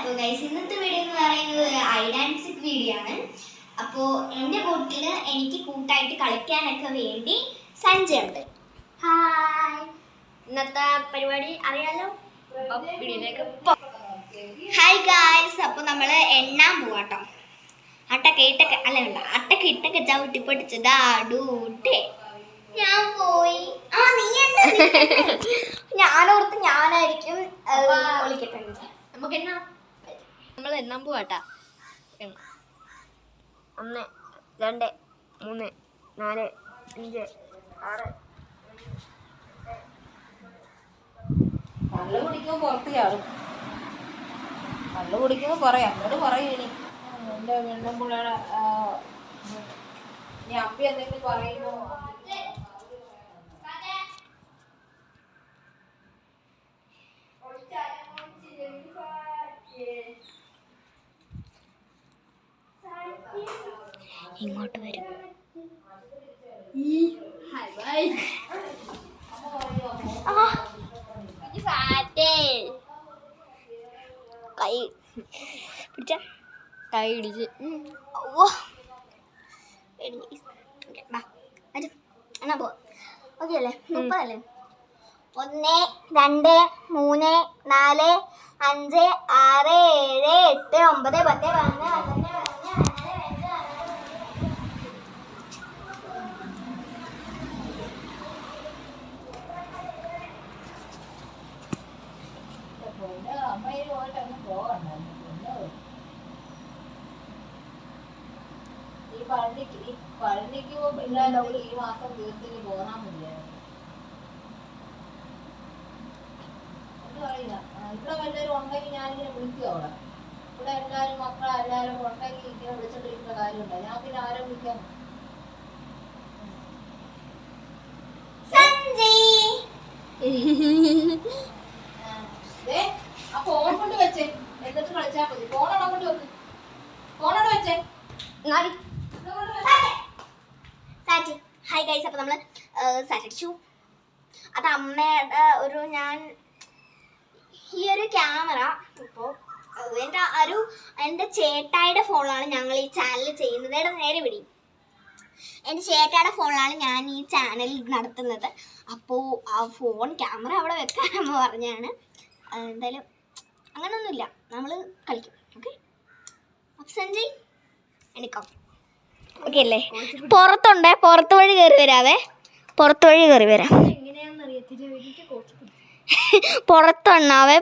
അപ്പോൾ ഗൈസ് ഇന്നത്തെ വീഡിയോ എന്ന് പറയുന്നത് ഹൈഡ് ആൻഡ് സീക്ക് വീഡിയോ ആണ്. അപ്പോൾ എൻ്റെ കൂട്ടിൽ എനിക്ക് കൂട്ടായിട്ട് കളിക്കാനൊക്കെ വേണ്ടി സഞ്ജയ് ഉണ്ട്. ഹായ്, ഇന്നത്തെ പരിപാടി അറിയാലോ. ഹായ് ഗൈസ്, അപ്പോൾ നമ്മൾ എണ്ണാൻ പോവാട്ടോ. അട്ടൊക്കെ അല്ല വേണ്ട, അട്ടൊക്കെ ഇട്ടൊക്കെ ചവിട്ടി പൊട്ടിച്ചതാടൂട്ടെ. ഞാൻ പോയി. നീ എന്താ ഞാനോർത്ത് ഞാനായിരിക്കും വിളിക്കട്ടെ. നമുക്ക് എന്നാ നമ്മൾ എണ്ണാൻ പോവാട്ടാ. 1 2 3 4 5 6. കള്ള് കുടിക്കുമ്പോൾ പുറത്ത് ചാടും. കള്ള് കുടിക്കുമ്പോൾ പറയാം, എന്നോട് പറയും ഇനി എൻ്റെ വെണ്ണമ്പുഴയുടെ ഇനി അപ്പി എന്തെങ്കിലും പറയുമ്പോൾ ഇങ്ങോട്ട് വരും. കൈ പിടിച്ച കൈ പിടിച്ച് എന്നാ പോ. ഓക്കെ അല്ലേ? 30 അല്ലേ? 1 2 3 4 5 6 7 8 9 10 11 പഴനിക്ക് പിള്ളേർ ഈ മാസം തീർത്തിന് പോകാൻ മതിയായിരുന്നു. എന്ത് പറയുക, ഇവിടെ വല്ലവരും ഉണ്ടെങ്കിൽ ഞാനിങ്ങനെ വിളിക്കും. അവിടെ ഇവിടെ എല്ലാവരും മക്കളെല്ലാവരും ഉണ്ടെങ്കിൽ ഇങ്ങനെ വിളിച്ചോണ്ടിരിക്കുന്ന കാര്യമുണ്ടോ? ഞാൻ പിന്നെ ആരെ വിളിക്കാം? ആ ഫോൺ കൊണ്ട് വെച്ചേ, എന്നിട്ട് കളിച്ചാൽ മതി. ഫോണോടെ കൊണ്ട് വെക്ക്, ഫോണോടെ വെച്ചേ. ഹായ് ഗൈസ്, അപ്പോൾ നമ്മൾ സാറ്റടിച്ചു. അത് അമ്മയുടെ ഞാൻ ഈ ഒരു ക്യാമറ ഇപ്പോൾ എൻ്റെ ചേട്ടായിയുടെ ഫോണിലാണ് ഞങ്ങൾ ഈ ചാനൽ ചെയ്യുന്നത്. നേരെ പിടി. എൻ്റെ ചേട്ടായുടെ ഫോണിലാണ് ഞാൻ ഈ ചാനൽ നടത്തുന്നത്. അപ്പോൾ ആ ഫോൺ ക്യാമറ അവിടെ വെക്കാനമ്മ പറഞ്ഞാണ്. എന്തായാലും അങ്ങനെയൊന്നുമില്ല, നമ്മൾ കളിക്കും. ഓക്കെ, അപ്പം സഞ്ജയ് എടുക്കാം. ഓക്കെ അല്ലേ? പുറത്തുണ്ട്, പുറത്ത് വഴി കയറി വരാവേ. പുറത്ത് വഴി കയറി വരാം. പുറത്തുണ്ടാവേ.